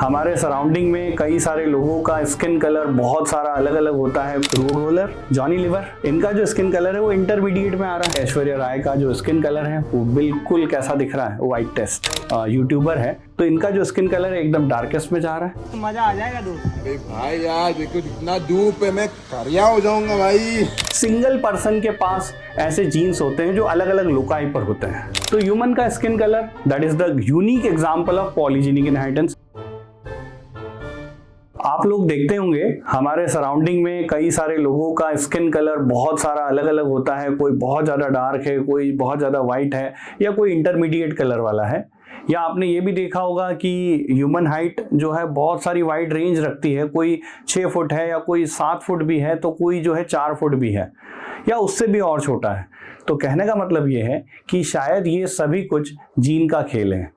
हमारे सराउंडिंग में कई सारे लोगों का स्किन कलर बहुत सारा अलग अलग होता है। रोड रोलर, जॉनी लीवर, इनका जो स्किन कलर है वो इंटरमीडिएट में आ रहा है। ऐश्वर्या राय का जो स्किन कलर है वो बिल्कुल कैसा दिख रहा है, वाइट टेस्ट। यूट्यूबर है तो इनका जो स्किन कलर है एकदम डार्केस्ट में जा रहा है। तो मजा आ जाएगा दोस्त। अरे भाई यार देखो जितना धूप है मैं करिया हो जाऊंगा भाई। सिंगल पर्सन के पास ऐसे जीन्स होते हैं जो अलग अलग लोकाई पर होते हैं। तो ह्यूमन का skin colour that is the unique example of polygenic inheritance. आप लोग देखते होंगे हमारे सराउंडिंग में कई सारे लोगों का स्किन कलर बहुत सारा अलग अलग होता है। कोई बहुत ज्यादा डार्क है, कोई बहुत ज्यादा वाइट है, या कोई इंटरमीडिएट कलर वाला है। या आपने ये भी देखा होगा कि ह्यूमन हाइट जो है बहुत सारी वाइड रेंज रखती है। कोई 6 फुट है, या कोई 7 फुट भी है, तो कोई जो है 4 फुट भी है, या उससे भी और छोटा है। तो कहने का मतलब ये है कि शायद ये सभी कुछ जीन का खेल है।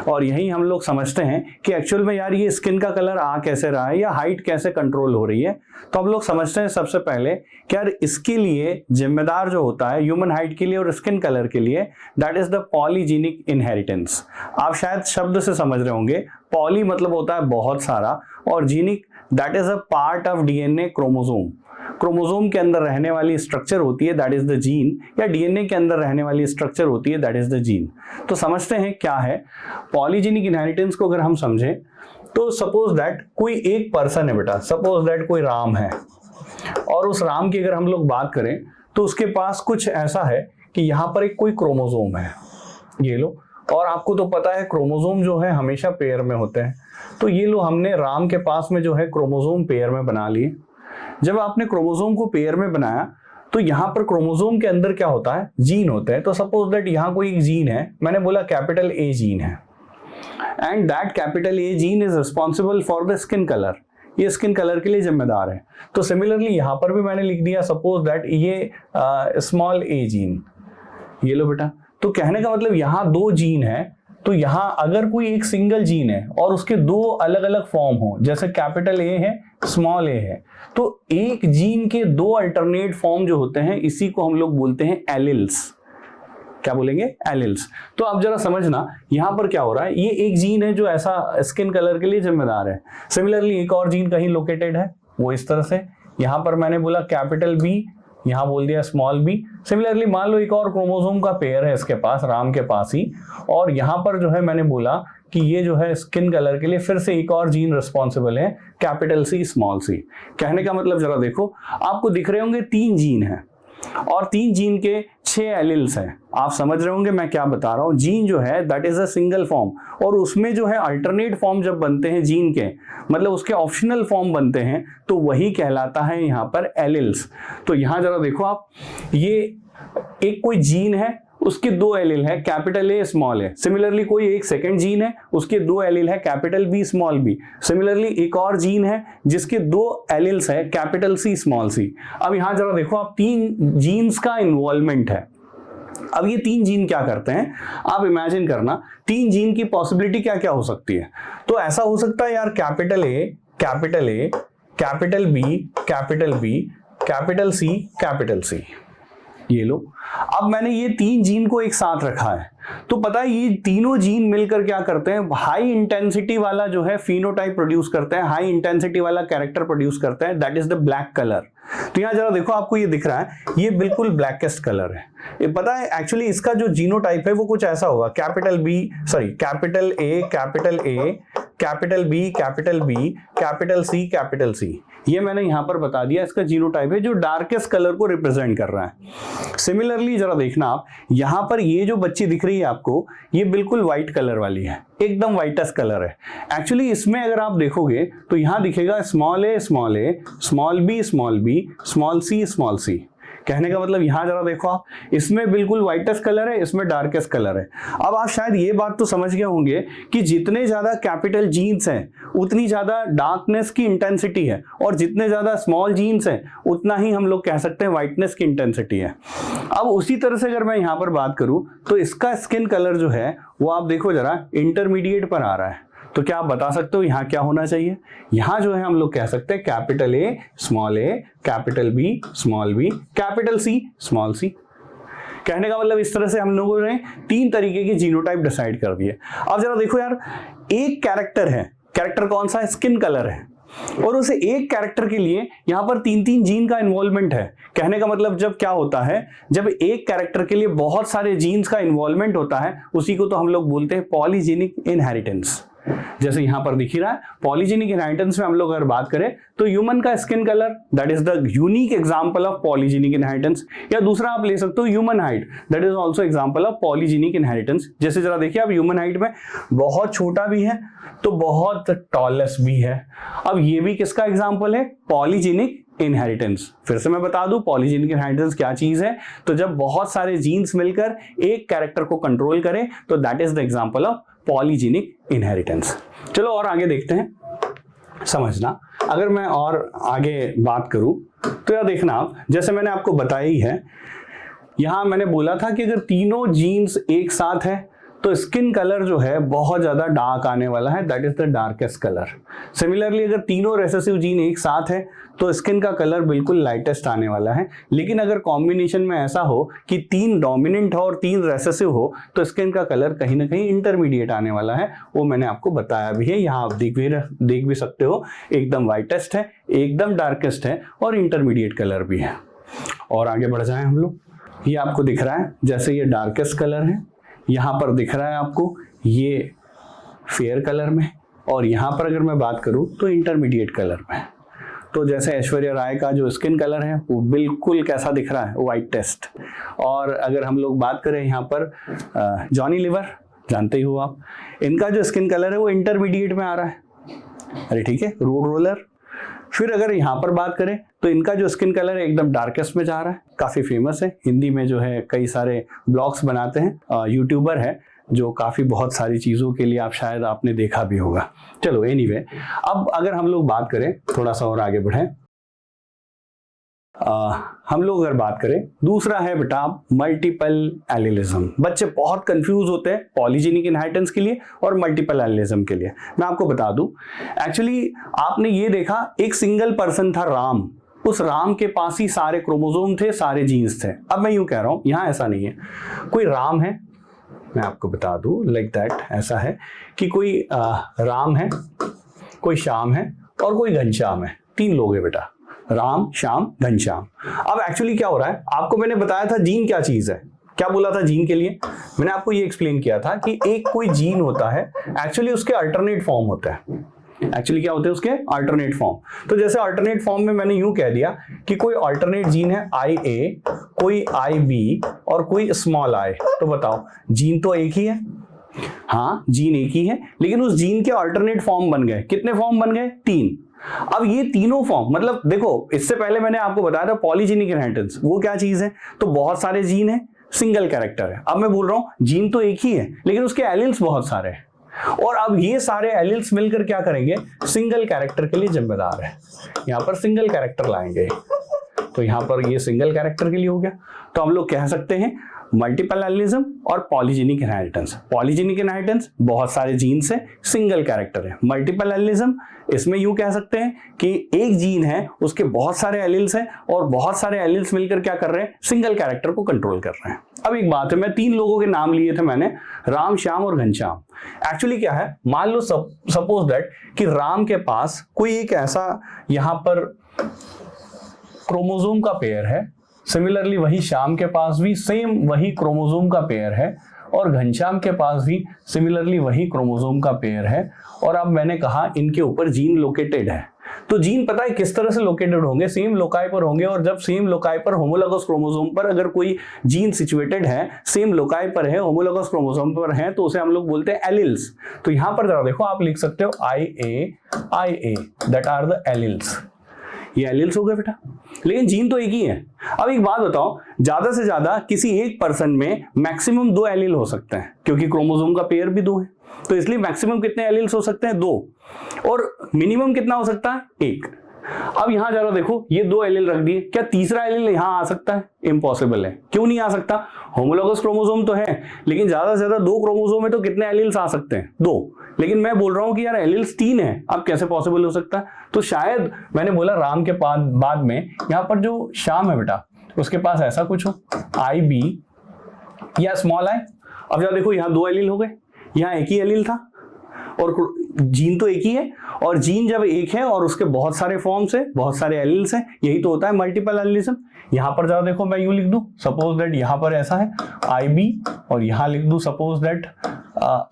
और यही हम लोग समझते हैं कि एक्चुअल में यार ये स्किन का कलर आ कैसे रहा है, या हाइट कैसे कंट्रोल हो रही है। तो हम लोग समझते हैं सबसे पहले कि यार इसके लिए जिम्मेदार जो होता है ह्यूमन हाइट के लिए और स्किन कलर के लिए, that is the polygenic inheritance. आप शायद शब्द से समझ रहे होंगे, पॉली मतलब होता है बहुत सारा, और genic that is a part of DNA chromosome. Chromosome के अंदर रहने वाली स्ट्रक्चर होती है दैट इज द जीन, या डीएनए के अंदर रहने वाली स्ट्रक्चर होती है दैट इज द जीन। तो समझते हैं क्या है पॉलीजेनिक इनहेरिटेंस को। अगर हम समझें तो सपोज दैट कोई एक पर्सन है बेटा, सपोज दैट कोई राम है, और उस राम की अगर हम लोग बात करें तो उसके पास कुछ ऐसा है कि यहाँ पर एक कोई क्रोमोसोम है, ये लो। और आपको तो पता है क्रोमोसोम जो है हमेशा पेयर में होते हैं। तो ये लो, हमने राम के पास में जो है क्रोमोसोम पेयर में बना लिए। जब आपने क्रोमोसोम को पेयर में बनाया तो यहां पर क्रोमोसोम के अंदर क्या होता है, जीन होते हैं। तो सपोज दैट यहां कोई एक जीन है, मैंने बोला कैपिटल ए जीन है, and that capital A gene is responsible for the skin colour. ये स्किन कलर के लिए जिम्मेदार है। तो सिमिलरली यहां पर भी मैंने लिख दिया सपोज दैट ये स्मॉल ए जीन, ये लो बेटा। तो कहने का मतलब यहां 2 जीन है। तो यहां अगर कोई एक सिंगल जीन है और उसके 2 अलग अलग फॉर्म हो, जैसे कैपिटल ए है, स्मॉल ए है, तो एक जीन के 2 अल्टरनेट फॉर्म जो होते हैं, इसी को हम लोग बोलते हैं एलिल्स। क्या बोलेंगे? एलिल्स। तो आप जरा समझना यहां पर क्या हो रहा है। ये एक जीन है जो ऐसा स्किन कलर के लिए जिम्मेदार है। सिमिलरली एक और जीन कहीं लोकेटेड है, वो इस तरह से, यहां पर मैंने बोला कैपिटल बी, यहां बोल दिया स्मॉल बी। सिमिलरली मान लो एक और क्रोमोसोम का पेयर है इसके पास, राम के पास ही, और यहां पर जो है मैंने बोला कि ये जो है स्किन कलर के लिए फिर से एक और जीन रिस्पॉन्सिबल है, कैपिटल सी स्मॉल सी। कहने का मतलब जरा देखो, आपको दिख रहे होंगे 3 जीन है और 3 जीन के 6 एलिल्स हैं। आप समझ रहे होंगे मैं क्या बता रहा हूं। जीन जो है that is a single form, और उसमें जो है अल्टरनेट फॉर्म जब बनते हैं जीन के, मतलब उसके ऑप्शनल फॉर्म बनते हैं, तो वही कहलाता है यहां पर एलिल्स। तो यहां जरा देखो आप, ये एक कोई जीन है, उसके 2 एलिल है, capital A small A. Similarly कोई एक सेकंड जीन है, उसके 2 एलिल है, capital B small B. Similarly एक और जीन है जिसके 2 एलिल्स है, कैपिटल सी स्मॉल सी। अब यहां जरा देखो आप, 3 जीन्स का इन्वॉल्वमेंट है। अब ये 3 जीन क्या करते हैं, आप इमेजिन करना 3 जीन की पॉसिबिलिटी क्या क्या हो सकती है। तो ऐसा हो सकता है यार capital A, capital A, capital B, capital B, capital C, capital C. ये लो, अब मैंने ये 3 जीन को एक साथ रखा है, तो पता है ये तीनों जीन मिलकर क्या करते हैं, हाई इंटेंसिटी वाला जो है फिनोटाइप प्रोड्यूस करते हैं, हाई इंटेंसिटी वाला कैरेक्टर प्रोड्यूस करते हैं, that is the black colour. तो यहां जरा देखो, आपको ये दिख रहा है, ये बिल्कुल ब्लैकेस्ट कलर है। ये पता है एक्चुअली इसका जो जीनोटाइप है वो कुछ ऐसा होगा, capital B, sorry capital A, capital A, capital B, capital B, capital C, capital C. ये मैंने यहां पर बता दिया, इसका जीनोटाइप है जो डार्केस्ट कलर को रिप्रेजेंट कर रहा है। सिमिलरली जरा देखना आप, यहां पर ये जो बच्ची दिख रही है आपको, ये बिल्कुल व्हाइट कलर वाली है, एकदम व्हाइटेस्ट कलर है। एक्चुअली इसमें अगर आप देखोगे तो यहां दिखेगा small A, small A, small B, small B, small C, small C. कहने का मतलब यहां जरा देखो आप, इसमें बिल्कुल व्हाइटेस्ट कलर है, इसमें डार्केस्ट कलर है। अब आप शायद ये बात तो समझ गए होंगे कि जितने ज्यादा कैपिटल जीन्स हैं उतनी ज्यादा डार्कनेस की इंटेंसिटी है, और जितने ज्यादा स्मॉल जीन्स हैं उतना ही हम लोग कह सकते हैं व्हाइटनेस की इंटेंसिटी है। अब उसी तरह से अगर मैं यहां पर बात करूं तो इसका स्किन कलर जो है वो आप देखो जरा इंटरमीडिएट पर आ रहा है। तो क्या आप बता सकते हो यहाँ क्या होना चाहिए? यहाँ जो है हम लोग कह सकते हैं capital A, small A, capital B, small B, capital C, small C. कहने का मतलब इस तरह से हम लोगों ने 3 तरीके के जीनोटाइप डिसाइड कर दिए। अब जरा देखो यार, एक कैरेक्टर है कैरेक्टर कौन सा है? स्किन कलर है। और उसे एक कैरेक्टर के लिए यहां पर 3-3 जीन का इन्वॉल्वमेंट है। कहने का मतलब जब क्या होता है, जब एक कैरेक्टर के लिए बहुत सारे जीन्स का इन्वॉल्वमेंट होता है, उसी को तो हम लोग बोलते हैं पॉलीजेनिक इनहेरिटेंस। जैसे यहां पर दिख ही रहा है, पॉलीजेनिक इनहेरिटेंस में हम लोग अगर बात करें तो ह्यूमन का skin colour, that is the unique example of polygenic inheritance. या दूसरा आप ले सकते हो human height, that is also example of polygenic inheritance. जैसे जरा देखिए आप, ह्यूमन हाइट में बहुत छोटा भी है तो बहुत टॉलेस्ट भी है। अब ये भी किसका एग्जांपल है? Polygenic inheritance. फिर से मैं बता दूं पॉलीजेनिक इनहेरिटेंस क्या चीज है, तो जब बहुत सारे जीन्स मिलकर एक कैरेक्टर को कंट्रोल करें तो that is the example of polygenic inheritance. चलो और आगे देखते हैं, समझना। अगर मैं और आगे बात करूं तो यह देखना आप, जैसे मैंने आपको बताया ही है, यहां मैंने बोला था कि अगर तीनों जीन्स एक साथ है तो स्किन कलर जो है बहुत ज्यादा डार्क आने वाला है, that is the darkest colour. Similarly अगर तीनों रेसेसिव जीन एक साथ है तो स्किन का कलर बिल्कुल लाइटेस्ट आने वाला है। लेकिन अगर कॉम्बिनेशन में ऐसा हो कि 3 डोमिनेंट हो और 3 रेसेसिव हो तो स्किन का कलर कहीं ना कहीं इंटरमीडिएट आने वाला है। वो मैंने आपको बताया भी है, यहाँ आप देख भी सकते हो, एकदम वाइटेस्ट है, एकदम डार्केस्ट है और इंटरमीडिएट कलर भी है। और आगे बढ़ जाए हम लोग, ये आपको दिख रहा है जैसे ये डार्केस्ट कलर है, यहाँ पर दिख रहा है आपको ये फेयर कलर में, और यहाँ पर अगर मैं बात करूँ तो इंटरमीडिएट कलर में। तो जैसे ऐश्वर्या राय का जो स्किन कलर है वो बिल्कुल कैसा दिख रहा है? White test. और अगर हम लोग बात करें यहाँ पर जॉनी लीवर, जानते ही हो आप, इनका जो स्किन कलर है वो इंटरमीडिएट में आ रहा है। अरे ठीक है, रोड रोलर। फिर अगर यहाँ पर बात करें तो इनका जो स्किन कलर है एकदम डार्केस्ट में जा रहा है, काफी फेमस है, हिंदी में जो है कई सारे ब्लॉग्स बनाते हैं, यूट्यूबर है जो काफी बहुत सारी चीजों के लिए आप शायद आपने देखा भी होगा। चलो एनीवे, अब अगर हम लोग बात करें, थोड़ा सा और आगे बढ़े, हम लोग अगर बात करें, दूसरा है बेटा मल्टीपल एलिलिज्म। बच्चे बहुत कंफ्यूज होते हैं पॉलीजेनिक इनहेरिटेंस के लिए और मल्टीपल एलिलिज्म के लिए। मैं आपको बता दूं, एक्चुअली आपने ये देखा, एक सिंगल पर्सन था राम, उस राम के पास ही सारे क्रोमोसोम थे, सारे जीन्स थे। अब मैं यूं कह रहा हूं, यहां ऐसा नहीं है, कोई राम है, मैं आपको बता दूं लाइक दैट, ऐसा है कि कोई राम है, कोई श्याम है और कोई घनश्याम है। 3 लोग हैं बेटा, राम, श्याम, घनश्याम। अब एक्चुअली क्या हो रहा है, आपको मैंने बताया था जीन क्या चीज है, क्या बोला था जीन के लिए, मैंने आपको ये एक्सप्लेन किया था कि एक कोई जीन होता है, एक्चुअली उसके अल्टरनेट फॉर्म होता है। एक्चुअली क्या होते हैं उसके? Alternate form. तो जैसे अल्टरनेट फॉर्म में मैंने यूं कह दिया कि कोई अल्टरनेट जीन है IA, कोई IB और कोई स्मॉल i, तो बताओ जीन तो एक ही है। हाँ, जीन एक ही है, लेकिन उस जीन के अल्टरनेट फॉर्म बन गए। कितने फॉर्म बन गए? 3। अब ये तीनों फॉर्म, मतलब देखो, इससे पहले मैंने आपको बताया था पॉलीजेनिक इनहेरिटेंस, वो क्या चीज है? तो बहुत सारे जीन है, सिंगल कैरेक्टर है। अब मैं बोल रहा हूं जीन तो एक ही है लेकिन उसके एलील्स बहुत सारे हैं, और अब ये सारे एलील्स मिलकर क्या करेंगे? सिंगल कैरेक्टर के लिए जिम्मेदार है। यहां पर सिंगल कैरेक्टर लाएंगे, तो यहां पर ये सिंगल कैरेक्टर के लिए हो गया। तो हम लोग कह सकते हैं मल्टीपल एलिलिज्म और पॉलीजेनिक इनहेरिटेंस। पॉलीजेनिक इनहेरिटेंस बहुत सारे जीन से, सिंगल कैरेक्टर है। मल्टीपल एलिलिज्म, इसमें यूं कह सकते हैं कि एक जीन है, उसके बहुत सारे एलील्स हैं और बहुत सारे एलील्स मिलकर क्या कर रहे हैं? सिंगल कैरेक्टर को कंट्रोल कर रहे हैं। अब एक बात है, मैं 3 लोगों के नाम लिए थे मैंने, राम, श्याम और घनश्याम। एक्चुअली क्या है, मान लो सपोज दैट कि राम के पास कोई एक ऐसा यहां पर क्रोमोसोम का पेयर है, सिमिलरली वही श्याम के पास भी सेम वही क्रोमोसोम का पेयर है, और घनश्याम के पास भी सिमिलरली वही क्रोमोसोम का पेयर है। और अब मैंने कहा इनके ऊपर जीन लोकेटेड है, तो जीन पता है किस तरह से लोकेटेड होंगे? सेम लोकाई पर होंगे, और जब सेम लोकाई पर होमोलोगस क्रोमोसोम पर अगर कोई जीन सिचुएटेड है, सेम लोकाई पर है, होमोलोगस क्रोमोसोम पर है, तो उसे हम लोग बोलते हैं एलिल्स। तो यहां पर जरा देखो, आप लिख सकते हो IA that are the alleles. ये एलिल्स हो गए बेटा, लेकिन जीन तो एक ही है। अब एक बात बताओ, ज्यादा से ज्यादा किसी एक पर्सन में मैक्सिमम 2 एलील हो सकते हैं, क्योंकि क्रोमोसोम का पेयर भी 2 है, तो इसलिए मैक्सिमम कितने एलील्स हो सकते हैं? 2। और मिनिमम कितना हो सकता है? 1। अब यहां जरा देखो, ये 2 एलील रख दिए, क्या तीसरा एलील यहां आ सकता है? इम्पॉसिबल है। क्यों नहीं आ सकता? होमोलोगस क्रोमोसोम तो है, लेकिन ज्यादा से ज्यादा 2 क्रोमोसोम है, तो कितने एलील्स आ सकते हैं? 2। लेकिन मैं बोल रहा हूं कि यार एलील्स 3 है, अब कैसे पॉसिबल हो सकता है? तो शायद मैंने बोला राम के बाद में यहां पर जो श्याम है बेटा, उसके पास ऐसा कुछ हो, IB या स्मॉल i। अब जरा देखो, यहां 2 एलील हो गए, यहां एक ही एलील था, और जीन तो एक ही है, और जीन जब एक है और उसके बहुत सारे फॉर्म्स है, बहुत सारे एलील्स हैं, यही तो होता है मल्टीपल एलिलिज्म। यहां पर जरा देखो, मैं यूं लिख दूं, सपोज दैट यहां पर ऐसा है IB, और यहां लिख दूं सपोज दैट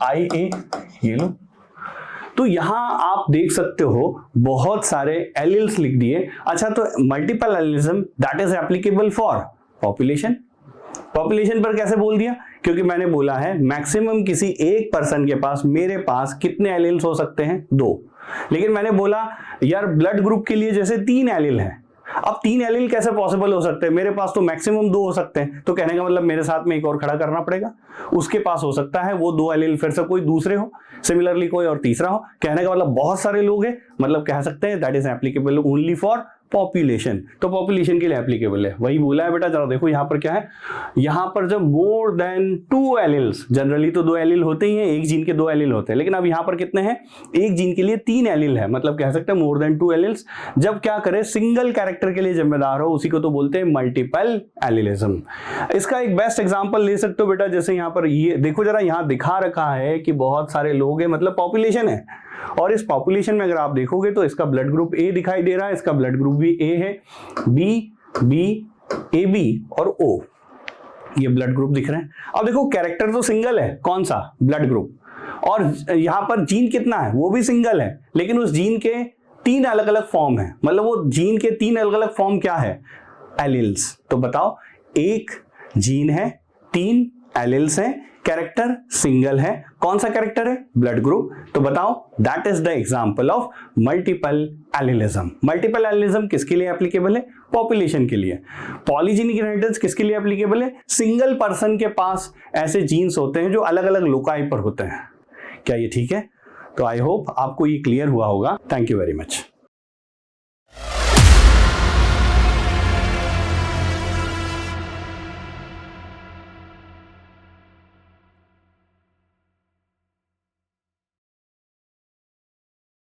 IA, ये लो। तो यहां आप देख सकते हो बहुत सारे एलिल्स लिख दिए। अच्छा, तो multiple allelism that is applicable for population. Population पर कैसे बोल दिया? क्योंकि मैंने बोला है मैक्सिमम किसी एक पर्सन के पास, मेरे पास कितने एलिल्स हो सकते हैं? 2। लेकिन मैंने बोला यार ब्लड ग्रुप के लिए जैसे 3 एलिल हैं, अब 3 एलिल कैसे पॉसिबल हो सकते हैं? मेरे पास तो मैक्सिमम 2 हो सकते हैं। तो कहने का मतलब मेरे साथ में एक और खड़ा करना पड़ेगा, उसके पास हो सकता है वो 2 एलिल फिर से कोई दूसरे हो, सिमिलरली कोई और तीसरा हो। कहने का मतलब बहुत सारे लोग हैं, मतलब कह सकते हैं that is applicable only for population. तो पॉपुलेशन के लिए एप्लीकेबल है, वही बोला है बेटा। जरा देखो यहां पर क्या है, यहां पर जब मोर देन 2 एलिल्स, जनरली तो 2 एलिल होते ही हैं, एक जीन के 2 एलिल होते हैं, लेकिन अब यहां पर कितने हैं? एक जीन के लिए 3 एलिल है, मतलब कह सकते हैं मोर देन 2 एलिल्स। जब क्या करे, सिंगल कैरेक्टर के लिए जिम्मेदार हो, उसी को तो बोलते हैं मल्टीपल एलिलिज्म। इसका एक बेस्ट एग्जांपल ले सकते हो बेटा, जैसे यहां पर ये देखो जरा, यहां दिखा रखा है कि बहुत सारे लोग हैं, मतलब पॉपुलेशन है, और इस पॉपुलेशन में अगर आप देखोगे तो इसका ब्लड ग्रुप A दिखाई दे रहा है, इसका ब्लड ग्रुप भी A है, B, AB और O, ये ब्लड ग्रुप दिख रहे हैं। अब देखो कैरेक्टर तो सिंगल है, कौन सा? ब्लड ग्रुप, और यहां पर जीन कितना है? वो भी सिंगल है, लेकिन उस जीन के 3 अलग अलग फॉर्म है, मतलब वो जीन के 3 अलग अलग फॉर्म क्या है? एलिल्स। तो बताओ, एक जीन है, 3 एलिल्स हैं, कैरेक्टर सिंगल है, कौन सा कैरेक्टर है? Blood group. तो बताओ, that is the example of multiple allelism. Multiple allelism किसके लिए एप्लीकेबल है? पॉपुलेशन के लिए। पॉलीजेनिक इनहेरिटेंस किसके लिए एप्लीकेबल है? सिंगल पर्सन के पास ऐसे जीन्स होते हैं जो अलग अलग लोकाई पर होते हैं। क्या ये ठीक है? तो आई होप आपको ये क्लियर हुआ होगा। Thank you very much.